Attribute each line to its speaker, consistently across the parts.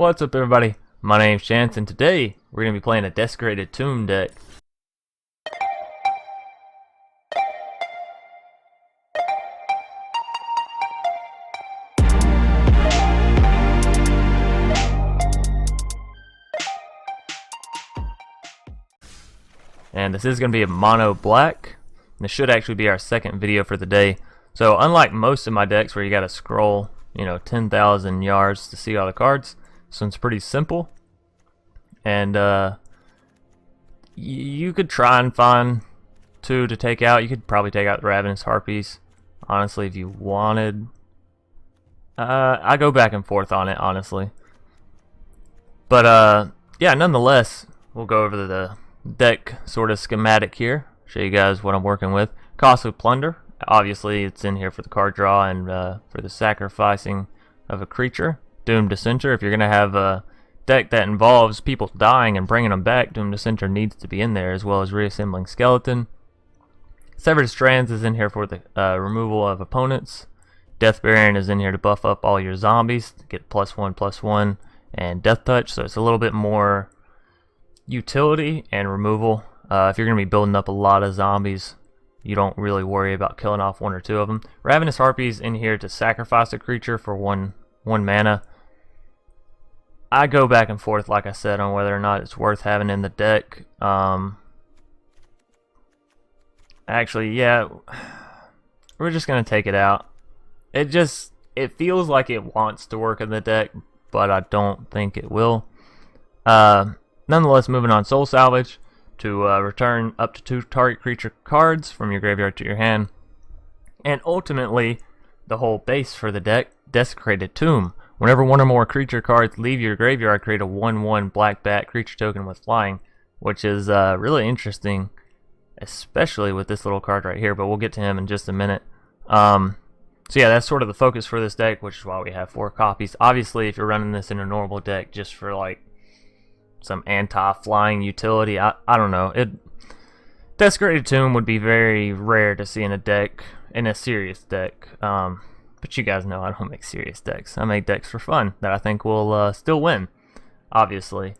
Speaker 1: What's up, everybody? My name's Chance, and today we're going to be playing a Desecrated Tomb deck. And this is going to be a mono black. And this should actually be our second video for the day. So unlike most of my decks where you got to scroll, 10,000 yards to see all the cards, this one's pretty simple. And you could try and find two to take out. You could probably take out the Ravenous Harpies, honestly, if you wanted. I go back and forth on it, honestly. But yeah, nonetheless, we'll go over the deck sort of schematic here. Show you guys what I'm working with. Costly Plunder. Obviously, it's in here for the card draw and for the sacrificing of a creature. Doomed Dissenter. If you're going to have a deck that involves people dying and bringing them back, Doomed Dissenter needs to be in there, as well as Reassembling Skeleton. Severed Strands is in here for the removal of opponents. Death Baron is in here to buff up all your zombies, to get +1/+1, and Death Touch, so it's a little bit more utility and removal. If you're going to be building up a lot of zombies, you don't really worry about killing off one or two of them. Ravenous Harpy is in here to sacrifice a creature for one mana. I go back and forth, like I said, on whether or not it's worth having in the deck. Actually, yeah, we're just gonna take it out. It feels like it wants to work in the deck, but I don't think it will. Nonetheless, moving on, Soul Salvage to return up to 2 target creature cards from your graveyard to your hand. And ultimately, the whole base for the deck, Desecrated Tomb. Whenever one or more creature cards leave your graveyard, create a 1/1 black bat creature token with flying, which is really interesting, especially with this little card right here, but we'll get to him in just a minute. So yeah, that's sort of the focus for this deck, which is why we have 4 copies. Obviously, if you're running this in a normal deck just for like some anti-flying utility, I don't know. Desecrated Tomb would be very rare to see in a deck, in a serious deck. But you guys know I don't make serious decks. I make decks for fun that I think will still win, obviously.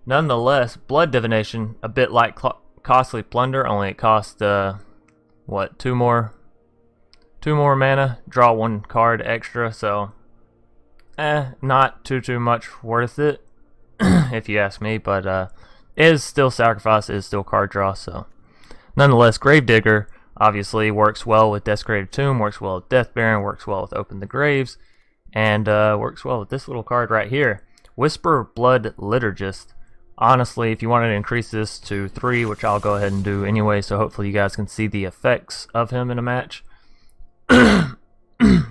Speaker 1: Nonetheless, Blood Divination, a bit like Costly Plunder, only it costs what, 2 more mana, draw 1 card extra, so not too much worth it if you ask me, but is still sacrifice, is still card draw. So nonetheless, Gravedigger obviously works well with Desecrated Tomb, works well with Death Baron, works well with Open the Graves, and works well with this little card right here, Whisper Blood Liturgist. Honestly, if you wanted to increase this to 3, which I'll go ahead and do anyway, so hopefully you guys can see the effects of him in a match.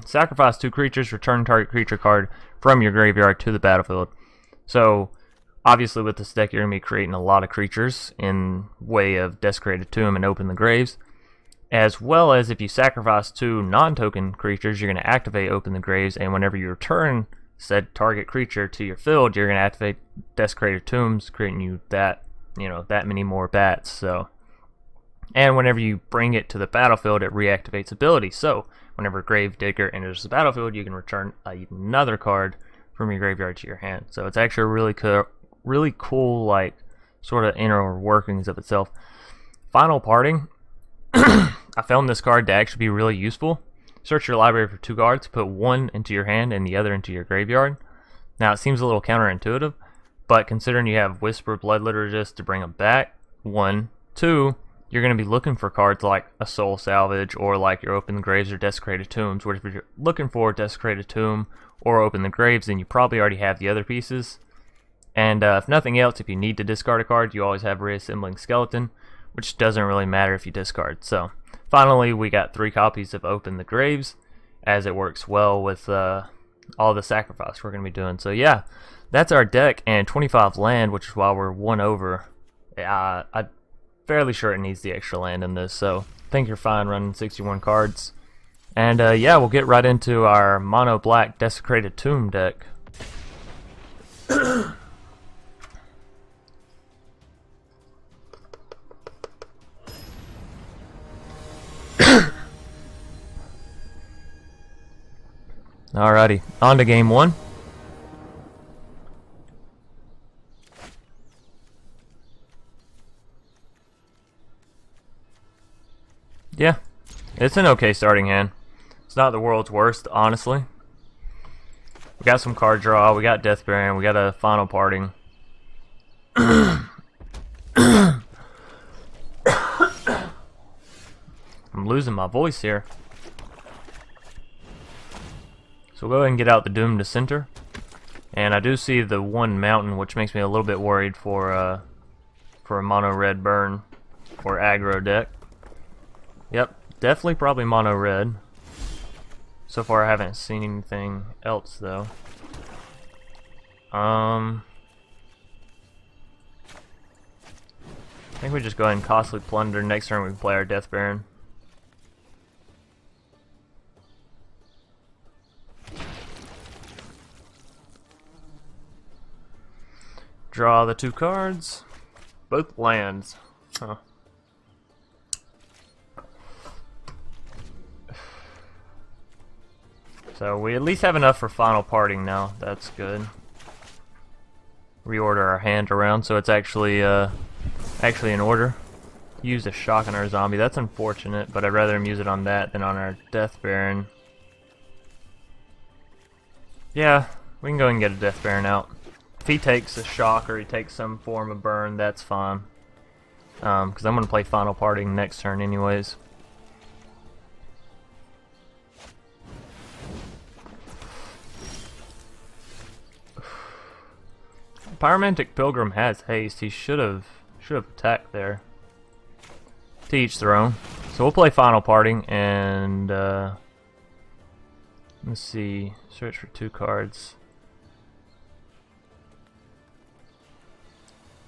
Speaker 1: Sacrifice 2 creatures, return target creature card from your graveyard to the battlefield. So obviously with this deck you're going to be creating a lot of creatures in way of Desecrated Tomb and Open the Graves, as well as if you sacrifice 2 non-token creatures, you're going to activate Open the Graves, and whenever you return said target creature to your field, you're going to activate Desecrated Tombs, creating you that many more bats. So, and whenever you bring it to the battlefield, it reactivates ability. So whenever Gravedigger enters the battlefield, you can return another card from your graveyard to your hand. So it's actually a really cool, like, sort of inner workings of itself. Final parting. I found this card to actually be really useful. Search your library for 2 cards, put 1 into your hand and the other into your graveyard. Now it seems a little counterintuitive, but considering you have Whisper Blood Liturgist to bring them back, 1, 2, you're going to be looking for cards like a Soul Salvage or like your Open the Graves or Desecrated Tombs, where if you're looking for Desecrated Tomb or Open the Graves, then you probably already have the other pieces. And if nothing else, if you need to discard a card, you always have Reassembling Skeleton, which doesn't really matter if you discard. So finally, we got 3 copies of Open the Graves, as it works well with all the sacrifice we're going to be doing. So yeah, that's our deck, and 25 land, which is why we're 1 over. I'm fairly sure it needs the extra land in this, so I think you're fine running 61 cards. And yeah, we'll get right into our mono black Desecrated Tomb deck. Alrighty, on to game 1. Yeah, it's an okay starting hand. It's not the world's worst, honestly. We got some card draw, we got Death Baron, we got a Final Parting. I'm losing my voice here. So we'll go ahead and get out the Doomed Dissenter. And I do see the one mountain, which makes me a little bit worried for a mono red burn or aggro deck. Yep, definitely probably mono red. So far I haven't seen anything else though. I think we just go ahead and Costly Plunder. Next turn we can play our Death Baron. Draw the 2 cards. Both lands. Huh. So we at least have enough for Final Parting now. That's good. Reorder our hand around so it's actually in order. Use a shock on our zombie. That's unfortunate, but I'd rather him use it on that than on our Death Baron. Yeah, we can go and get a Death Baron out. If he takes a shock or he takes some form of burn, that's fine. Because I'm going to play Final Parting next turn anyways. Pyromantic Pilgrim has haste. He should have attacked there. To each their own. So we'll play Final Parting and let's see. Search for 2 cards.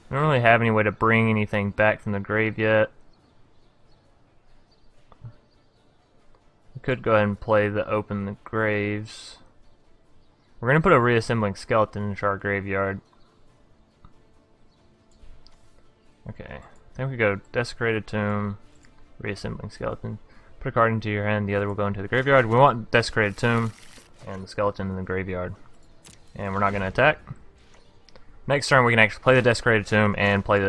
Speaker 1: I don't really have any way to bring anything back from the grave yet. We could go ahead and play the Open the Graves. We're going to put a Reassembling Skeleton into our graveyard. Okay, I think we go Desecrated Tomb, Reassembling Skeleton. Put a card into your hand, the other will go into the graveyard. We want Desecrated Tomb and the skeleton in the graveyard. And we're not going to attack. Next turn we can actually play the Desecrated Tomb and play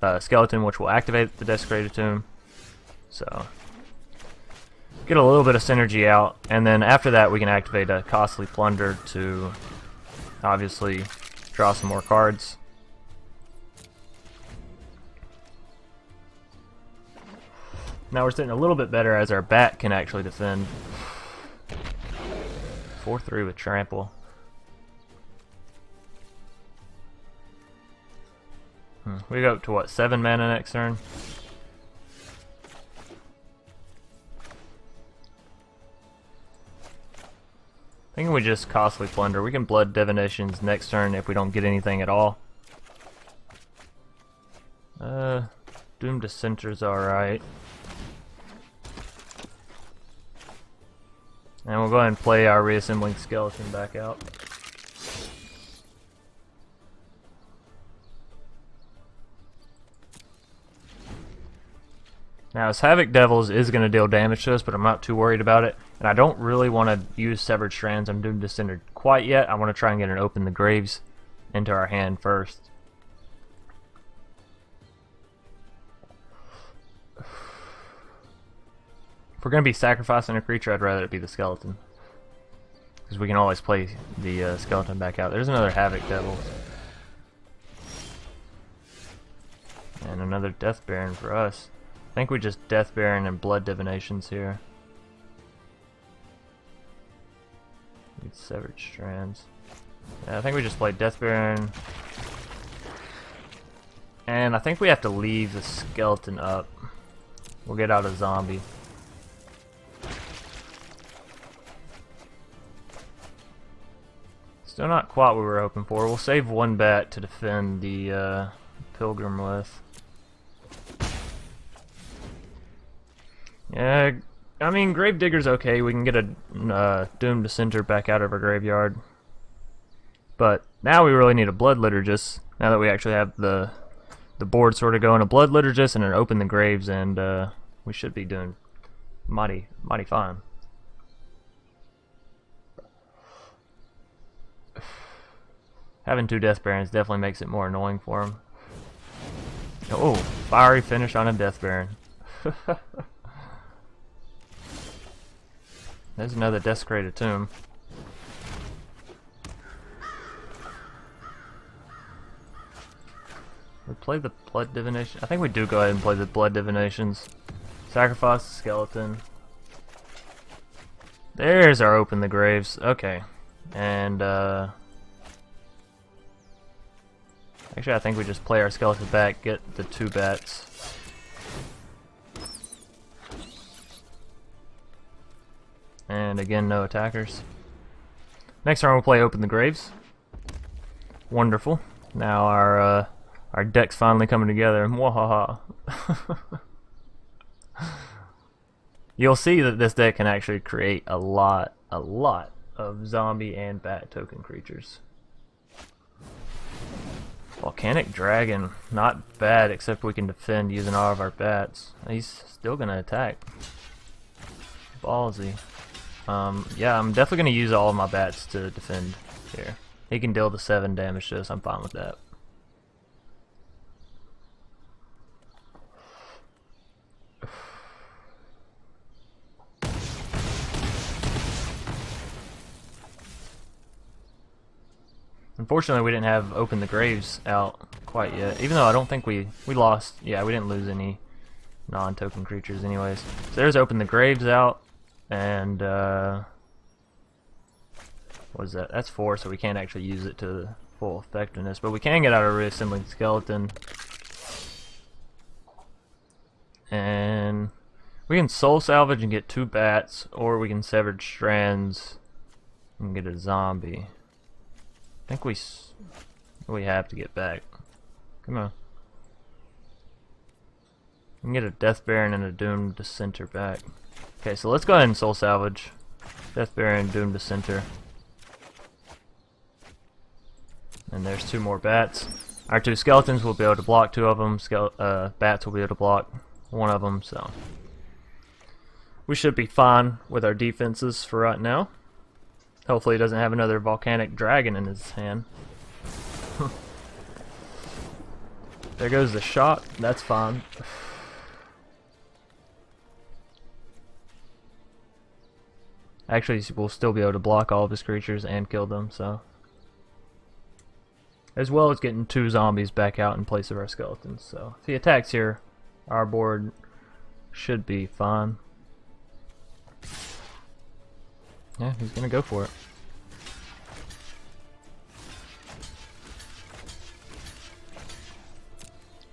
Speaker 1: the skeleton, which will activate the Desecrated Tomb. So, get a little bit of synergy out, and then after that we can activate a Costly Plunder to obviously draw some more cards. Now we're sitting a little bit better as our bat can actually defend. 4-3 with Trample. We go up to what, 7 mana next turn? I think we just Costly Plunder. We can Blood Divinations next turn if we don't get anything at all. Doomed Dissenter's alright. And we'll go ahead and play our Reassembling Skeleton back out. Now, his Havoc Devils is going to deal damage to us, but I'm not too worried about it. And I don't really want to use Severed Strands on Doomed Dissenter quite yet. I want to try and get an Open the Graves into our hand first. If we're going to be sacrificing a creature, I'd rather it be the skeleton. Because we can always play the skeleton back out. There's another Havoc Devil. And another Death Baron for us. I think we just Death Baron and Blood Divinations here. Need Severed Strands. Yeah, I think we just played Death Baron. And I think we have to leave the skeleton up. We'll get out a zombie. Still not quite what we were hoping for. We'll save 1 bat to defend the Pilgrim with. Yeah, I mean, Gravedigger's okay. We can get a Doomed Dissenter back out of our graveyard. But now we really need a Blood Liturgist. Now that we actually have the board sort of going, a Blood Liturgist and an Open the Graves, and we should be doing mighty fine. Having 2 Death Barons definitely makes it more annoying for him. Oh, fiery finish on a Death Baron. There's another Desecrated Tomb. We play the Blood Divination. I think we do go ahead and play the Blood Divinations. Sacrifice the skeleton. There's our Open the Graves. Okay. And, actually, I think we just play our skeleton back, get the 2 bats. And again, no attackers. Next turn we'll play Open the Graves. Wonderful. Now our deck's finally coming together. Mwahaha. You'll see that this deck can actually create a lot of zombie and bat token creatures. Volcanic Dragon, not bad, except we can defend using all of our bats. He's still gonna attack. Ballsy. Yeah, I'm definitely gonna use all of my bats to defend here. He can deal the 7 damage to us. I'm fine with that. Unfortunately, we didn't have Open the Graves out quite yet. Even though I don't think we lost. Yeah, we didn't lose any non-token creatures anyways. So there's Open the Graves out. And, what is that? That's 4, so we can't actually use it to full effectiveness. But we can get out a Reassembling Skeleton. And we can Soul Salvage and get 2 bats. Or we can Severed Strands and get a zombie. I think we have to get back. Come on. We can get a Death Baron and a Doomed Dissenter back. Okay, so let's go ahead and Soul Salvage. Death Baron, Doomed Dissenter. And there's 2 more bats. Our 2 skeletons will be able to block 2 of them. Bats will be able to block 1 of them, so we should be fine with our defenses for right now. Hopefully he doesn't have another Volcanic Dragon in his hand. There goes the shot. That's fine. Actually, we'll still be able to block all of his creatures and kill them, so. As well as getting 2 zombies back out in place of our skeletons. So if he attacks here, our board should be fine. Yeah, he's gonna go for it.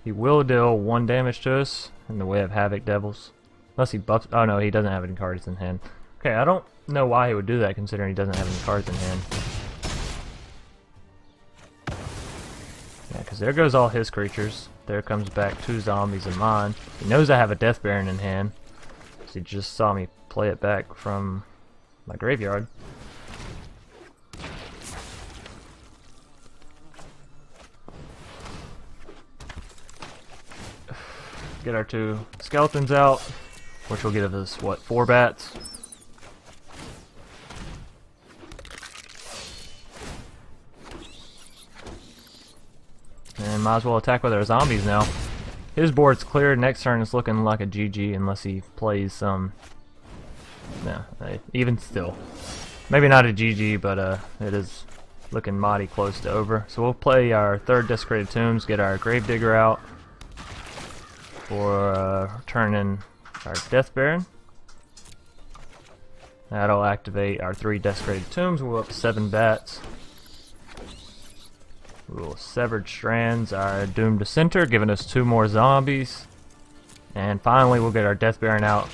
Speaker 1: He will deal 1 damage to us in the way of Havoc Devils. Unless he buffs. Oh no, he doesn't have any cards in hand. Okay, I don't know why he would do that considering he doesn't have any cards in hand. Yeah, because there goes all his creatures. There comes back 2 zombies of mine. He knows I have a Death Baron in hand. So he just saw me play it back from my graveyard. Get our 2 skeletons out, which will give us, what, 4 bats? And might as well attack with our zombies now. His board's cleared. Next turn is looking like a GG unless he plays some. No, even still. Maybe not a GG, but it is looking mighty close to over. So we'll play our 3rd Desecrated Tombs, get our Gravedigger out for turning our Death Baron. That'll activate our 3 Desecrated Tombs. We'll up 7 bats. We'll Severed Strands our Doomed Dissenter, giving us 2 more zombies. And finally we'll get our Death Baron out,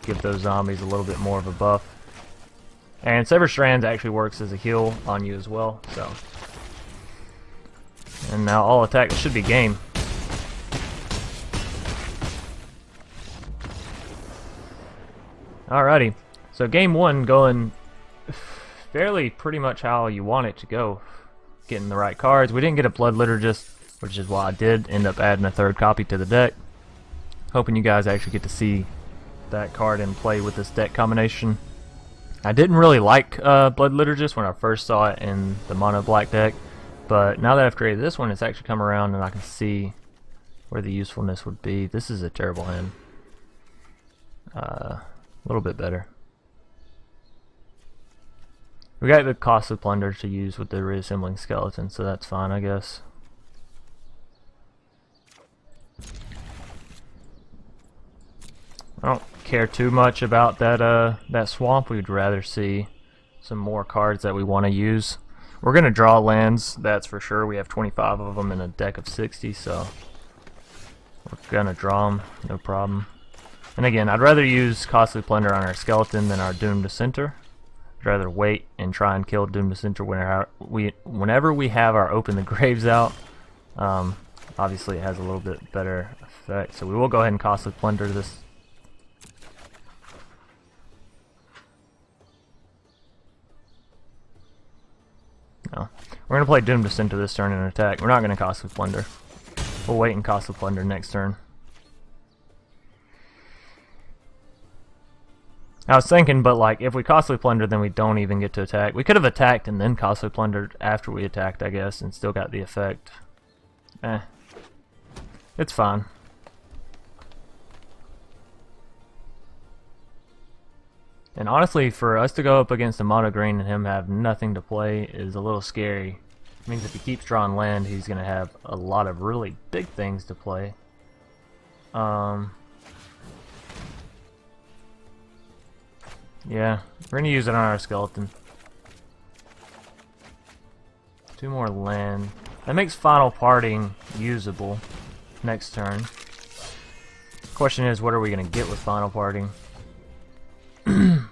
Speaker 1: give those zombies a little bit more of a buff. And Severed Strands actually works as a heal on you as well, so. And now all attacks should be game. Alrighty, so game 1 going fairly pretty much how you want it to go. Getting the right cards. We didn't get a Blood Liturgist, which is why I did end up adding a 3rd copy to the deck. Hoping you guys actually get to see that card in play with this deck combination. I didn't really like Blood Liturgist when I first saw it in the mono black deck, but now that I've created this one, it's actually come around and I can see where the usefulness would be. This is a terrible hand. A little bit better. We got the Costly Plunder to use with the Reassembling Skeleton, so that's fine, I guess. I don't care too much about that swamp. We'd rather see some more cards that we want to use. We're going to draw lands, that's for sure. We have 25 of them in a deck of 60, so we're going to draw them, no problem. And again, I'd rather use Costly Plunder on our Skeleton than our Doomed Dissenter. I'd rather wait and try and kill Doomed Dissenter whenever we have our Open the Graves out. Obviously, it has a little bit better effect, so we will go ahead and Costly Plunder this. No. We're going to play Doomed Dissenter this turn and attack. We're not going to Costly Plunder. We'll wait and Costly Plunder next turn. I was thinking, but like, if we Costly Plunder, then we don't even get to attack. We could have attacked and then Costly Plundered after we attacked, I guess, and still got the effect. It's fine. And honestly, for us to go up against a mono green and him have nothing to play is a little scary. It means if he keeps drawing land, he's going to have a lot of really big things to play. Yeah, we're going to use it on our Skeleton. 2 more land. That makes Final Parting usable next turn. Question is, what are we going to get with Final Parting? I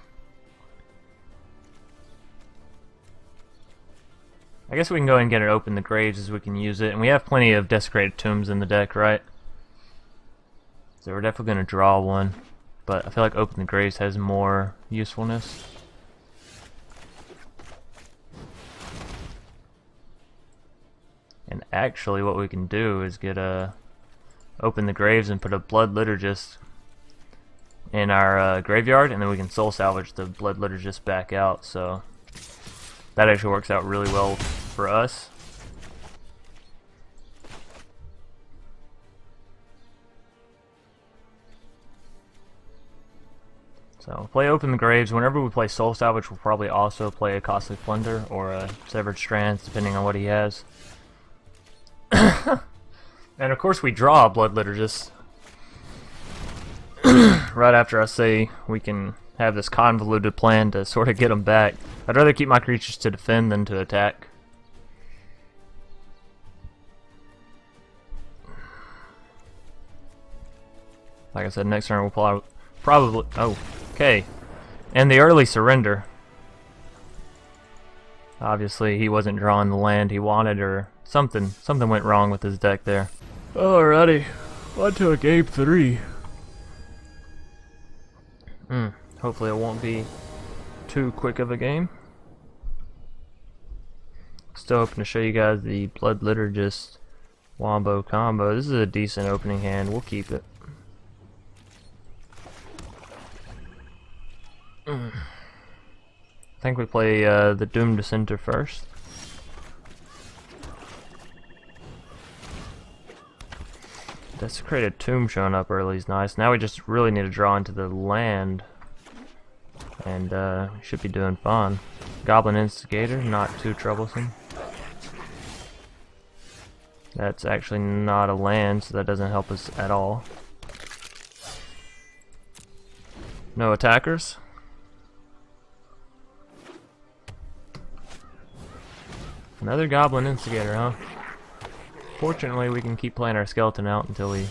Speaker 1: guess we can go ahead and get it Open the Graves as we can use it. And we have plenty of Desecrated Tombs in the deck, right? So we're definitely going to draw one. But I feel like Open the Graves has more usefulness. And actually what we can do is get a Open the Graves and put a Blood Liturgist in our graveyard, and then we can Soul Salvage the Blood Liturgist back out, so that actually works out really well for us. So play Open the Graves. Whenever we play Soul Salvage, we'll probably also play a Costly Plunder or a Severed Strands, depending on what he has. And of course we draw a Blood Liturgist right after I say we can have this convoluted plan to sort of get them back. I'd rather keep my creatures to defend than to attack. Like I said, next turn we'll probably... Oh, okay. And the early surrender. Obviously he wasn't drawing the land he wanted, or something went wrong with his deck there. Alrighty, on to a game 3. Hopefully it won't be too quick of a game. Still hoping to show you guys the Blood Liturgist Wombo combo. This is a decent opening hand. We'll keep it. I think we play the Doomed Dissenter first. Desecrated Tomb showing up early is nice. Now we just really need to draw into the land, and we should be doing fine. Goblin Instigator, not too troublesome. That's actually not a land, so that doesn't help us at all. No attackers. Another Goblin Instigator, huh? Fortunately, we can keep playing our Skeleton out until we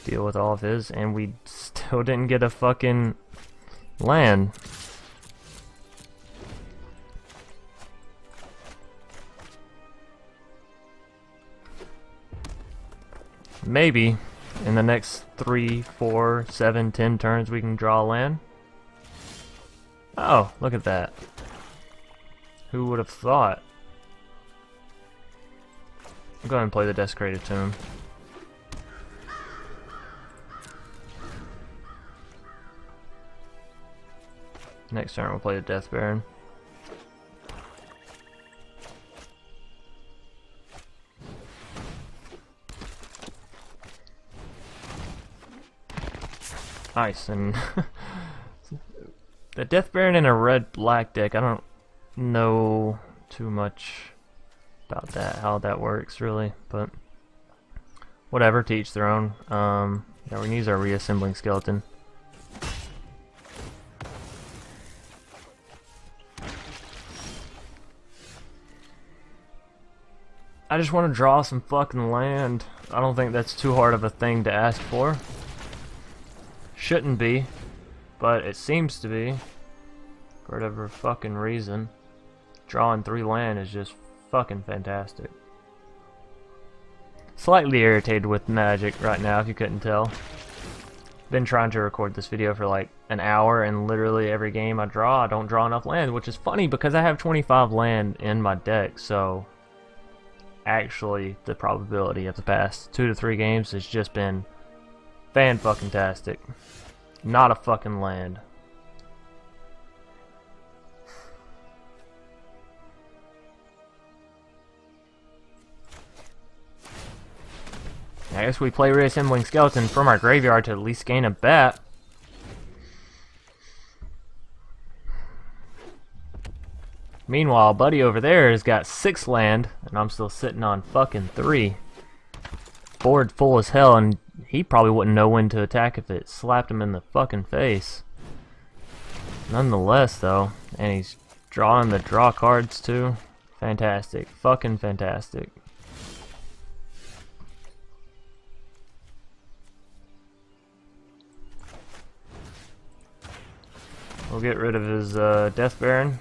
Speaker 1: deal with all of his, and we still didn't get a fucking land. Maybe in the next 3, 4, 7, 10 turns we can draw a land. Oh, look at that. Who would have thought? I'll go ahead and play the Desecrated Tomb. Next turn we'll play the Death Baron. Nice, and the Death Baron in a red-black deck, I don't know too much about that, how that works really, but whatever, to each their own. Yeah, we're gonna use our Reassembling Skeleton. I just want to draw some fucking land. I don't think that's too hard of a thing to ask for. Shouldn't be, but it seems to be. For whatever fucking reason. Drawing 3 land is just fucking fantastic. Slightly irritated with Magic right now, if you couldn't tell. Been trying to record this video for like an hour, and literally every game I draw, I don't draw enough land, which is funny because I have 25 land in my deck, so actually the probability of the past 2 to 3 games has just been fan-fucking-tastic. Not a fucking land. I guess we play Reassembling Skeleton from our graveyard to at least gain a bet. Meanwhile, buddy over there has got 6 land, and I'm still sitting on fucking 3. Board full as hell, and he probably wouldn't know when to attack if it slapped him in the fucking face. Nonetheless, though, and he's drawing the draw cards too. Fantastic. Fucking fantastic. We'll get rid of his Death Baron.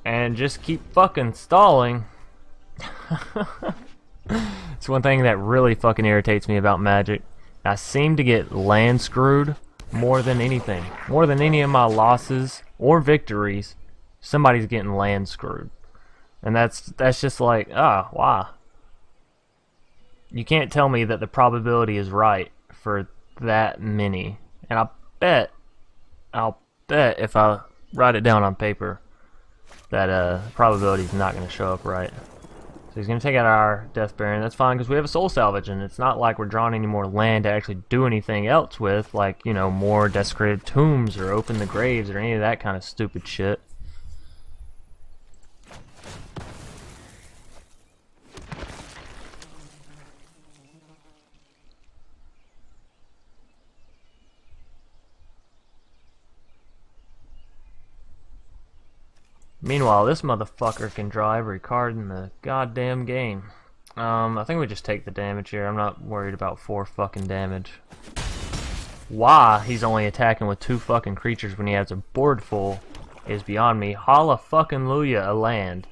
Speaker 1: And just keep fucking stalling. It's one thing that really fucking irritates me about Magic. I seem to get land screwed more than anything. More than any of my losses or victories, somebody's getting land screwed. And that's just like, why? You can't tell me that the probability is right for that many. And I'll bet if I write it down on paper that probability is not going to show up right. So he's going to take out our Death Baron. That's fine because we have a Soul Salvage, and it's not like we're drawing any more land to actually do anything else with, like, you know, more Desecrated Tombs or Open the Graves or any of that kind of stupid shit. Meanwhile, this motherfucker can draw every card in the goddamn game. I think we just take the damage here. I'm not worried about 4 fucking damage. Why he's only attacking with 2 fucking creatures when he has a board full is beyond me. Holla fucking Luya, a land.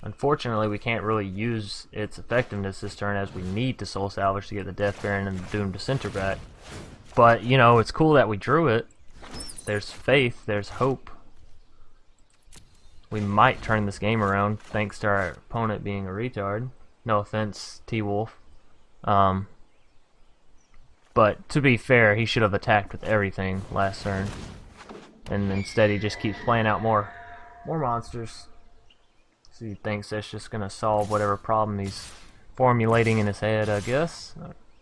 Speaker 1: Unfortunately, we can't really use its effectiveness this turn as we need to Soul Salvage to get the Death Baron and the Doomed Dissenter back. But, you know, it's cool that we drew it. There's faith, there's hope. We might turn this game around thanks to our opponent being a retard. No offense, T-Wolf. But to be fair, he should have attacked with everything last turn. And instead he just keeps playing out more monsters. So he thinks that's just going to solve whatever problem he's formulating in his head, I guess.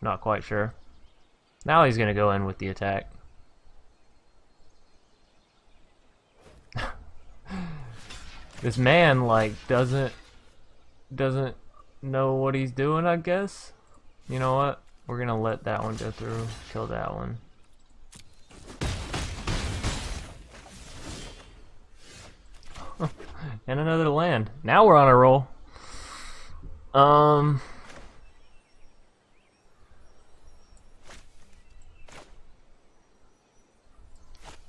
Speaker 1: Not quite sure. Now he's going to go in with the attack. This man, like, doesn't know what he's doing, I guess. You know what? We're gonna let that one go through. Kill that one. And another land. Now we're on a roll.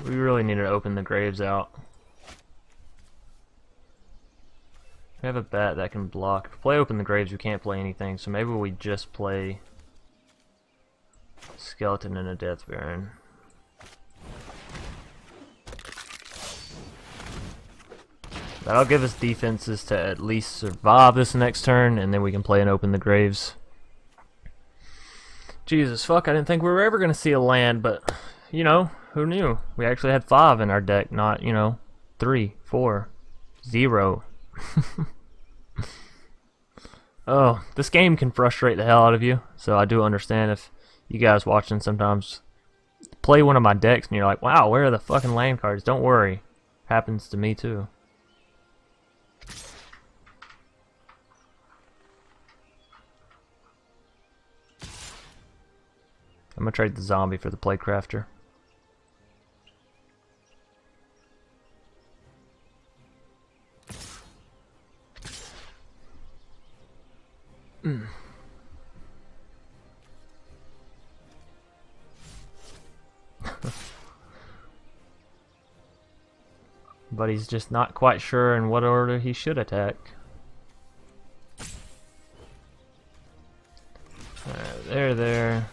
Speaker 1: We really need to open the graves out. We have a bat that can block. If we play Open the Graves, we can't play anything, so maybe we just play Skeleton and a Death Baron. That'll give us defenses to at least survive this next turn, and then we can play and Open the Graves. Jesus, fuck, I didn't think we were ever going to see a land, but, you know, who knew? We actually had 5 in our deck, not, you know, 3, 4, 0. Oh, this game can frustrate the hell out of you, so I do understand if you guys watching sometimes play one of my decks and you're like, wow, where are the fucking land cards? Don't worry. Happens to me too. I'm gonna trade the zombie for the Playcrafter. But he's just not quite sure in what order he should attack. There.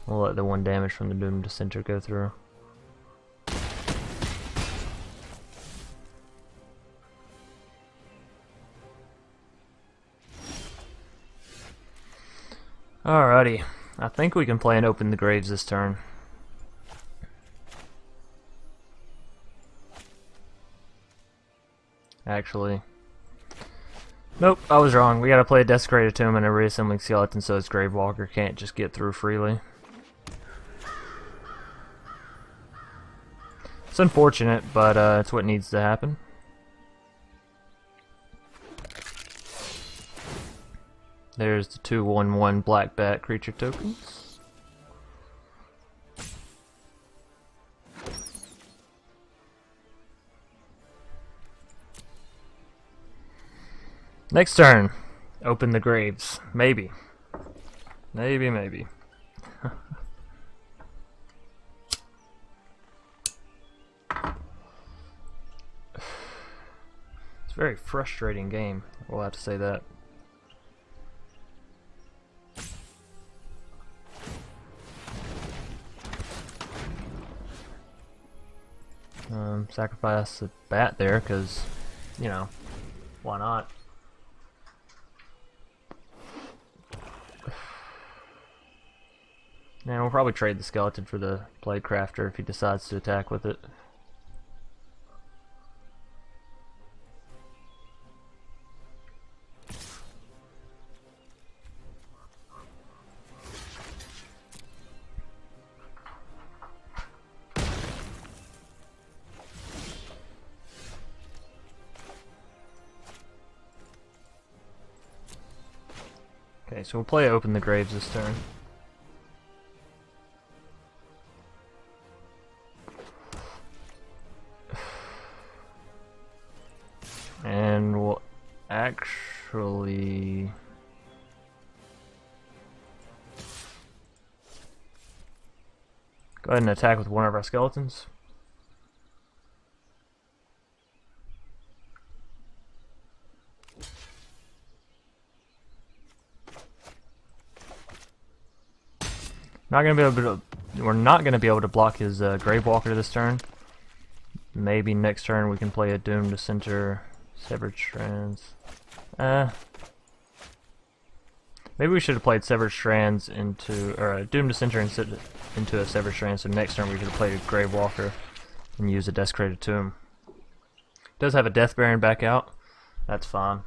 Speaker 1: We'll let the 1 damage from the Doomed Dissenter go through. Alrighty, I think we can play and open the graves this turn. Actually, nope, I was wrong. We gotta play a Desecrated Tomb and a Reassembling Skeleton so his Gravewalker can't just get through freely. It's unfortunate, but it's what needs to happen. There's the 2/1/1 black bat creature tokens. Next turn, open the graves. Maybe. Maybe. It's a very frustrating game. We'll have to say that. Sacrifice the bat there, because, you know, why not? And we'll probably trade the skeleton for the Playcrafter if he decides to attack with it. Okay, so we'll play Open the Graves this turn. And we'll actually... go ahead and attack with one of our skeletons. We're not gonna be able to block his Gravewalker this turn. Maybe next turn we can play a Doomed Dissenter, Severed Strands. Maybe we should have played Severed Strands into, or a Doomed Dissenter into a Severed Strands. So next turn we could have played a Gravewalker and use a Desecrated Tomb. Does have a Death Baron back out. That's fine.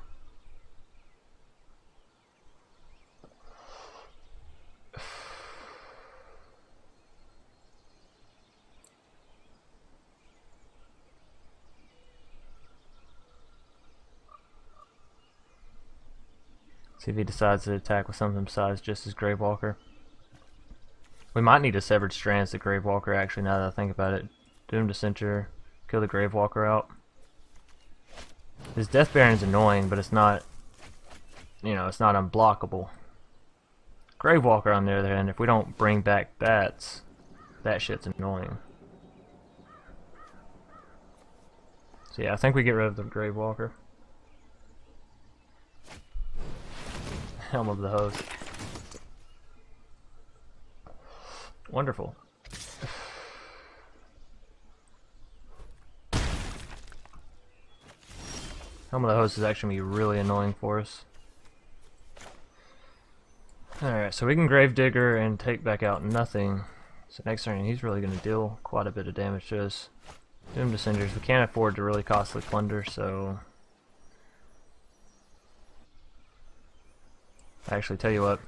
Speaker 1: See if he decides to attack with something besides just his Gravewalker. We might need a Severed Strands to Gravewalker, actually, now that I think about it. Doomed Dissenter, kill the Gravewalker out. His Death Baron's annoying, but it's not, you know, it's not unblockable. Gravewalker, on the other hand, if we don't bring back bats, that shit's annoying. So yeah, I think we get rid of the Gravewalker. Helm of the Host. Wonderful. Helm of the Host is actually going to be really annoying for us. Alright, so we can Gravedigger and take back out nothing. So next turn he's really going to deal quite a bit of damage to us. Doomed Dissenters. We can't afford to really Costly Plunder, so... Actually, tell you what.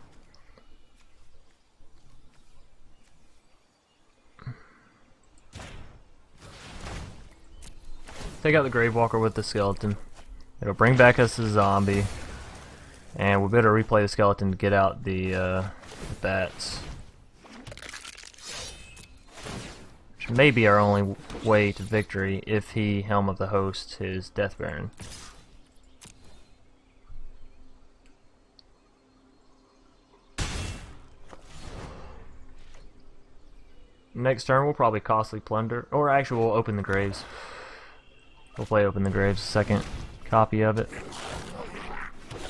Speaker 1: take out the Gravewalker with the skeleton. It'll bring back us a zombie, and we better replay the skeleton to get out the bats. Which may be our only way to victory if he Helm of the Host his Death Baron. Next turn we'll probably Costly Plunder, or actually we'll open the graves. We'll play Open the Graves, second copy of it.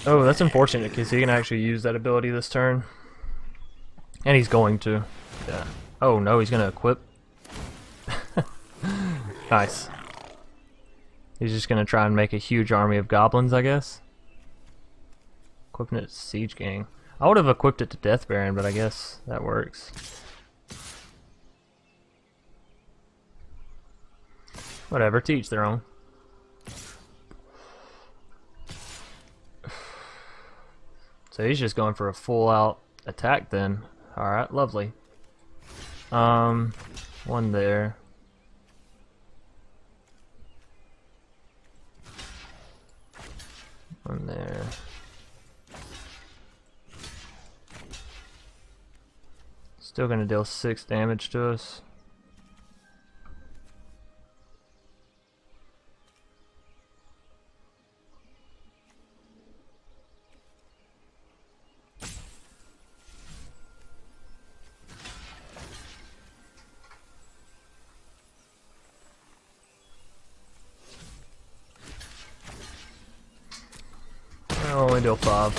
Speaker 1: Oh, that's unfortunate because he can actually use that ability this turn. And he's going to. Yeah. Oh no, he's going to equip. Nice. He's just going to try and make a huge army of goblins, I guess. Equipping it to Siege Gang. I would have equipped it to Death Baron, but I guess that works. Whatever, to each their own. So he's just going for a full out attack then. Alright, lovely. One there. One there. Still gonna deal 6 damage to us. I'll only deal 5.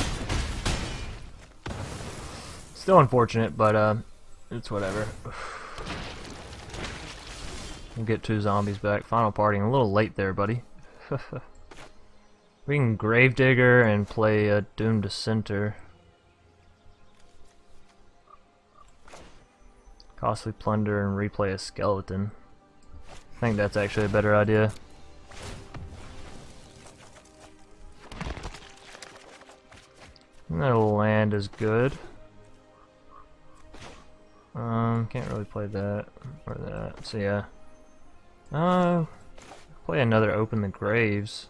Speaker 1: Still unfortunate, but it's whatever. We'll get 2 zombies back. Final parting. A little late there, buddy. We can Gravedigger and play a Doomed Dissenter. Costly Plunder and replay a Skeleton. I think that's actually a better idea. That'll land is good. Can't really play that or that. So yeah. Play another Open the Graves.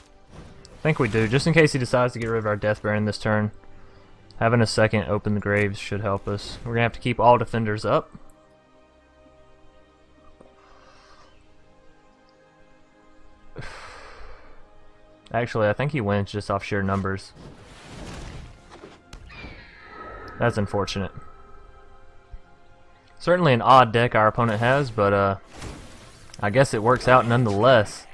Speaker 1: I think we do, just in case he decides to get rid of our Death Baron this turn. Having a second Open the Graves should help us. We're gonna have to keep all defenders up. Actually, I think he wins just off sheer numbers. That's unfortunate. Certainly an odd deck our opponent has, but I guess it works out nonetheless.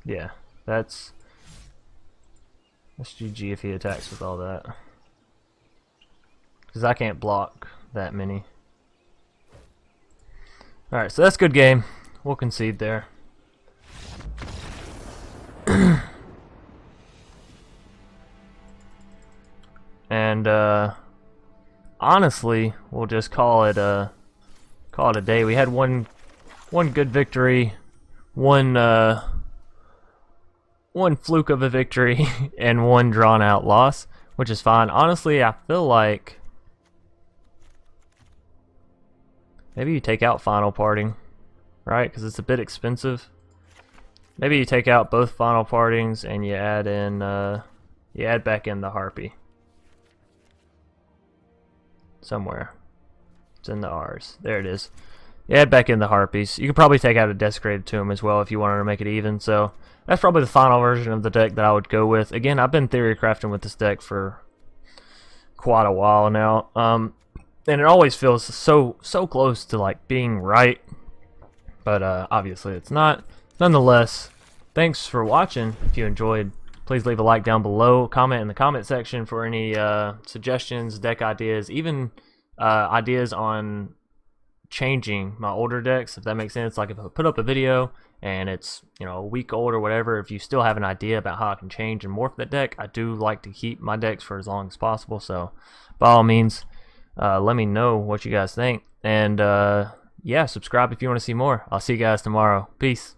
Speaker 1: Yeah, that's GG if he attacks with all that. Because I can't block that many. Alright, so that's a good game. We'll concede there. And honestly, we'll just call it a day. We had one good victory, one fluke of a victory, and one drawn out loss, which is fine. Honestly, I feel like maybe you take out Final Parting, right? Because it's a bit expensive. Maybe you take out both Final Partings and you add in, you add back in the Harpy somewhere. It's in the R's. There it is. You add back in the Harpies. You could probably take out a Desecrated Tomb as well if you wanted to make it even. So that's probably the final version of the deck that I would go with. Again, I've been theory crafting with this deck for quite a while now, and it always feels so close to like being right, but obviously it's not. Nonetheless, thanks for watching. If you enjoyed, please leave a like down below. Comment in the comment section for any suggestions, deck ideas, even ideas on changing my older decks, if that makes sense. Like if I put up a video and it's, you know, a week old or whatever, if you still have an idea about how I can change and morph that deck, I do like to keep my decks for as long as possible. So by all means, let me know what you guys think, and yeah, subscribe if you want to see more. I'll see you guys tomorrow. Peace.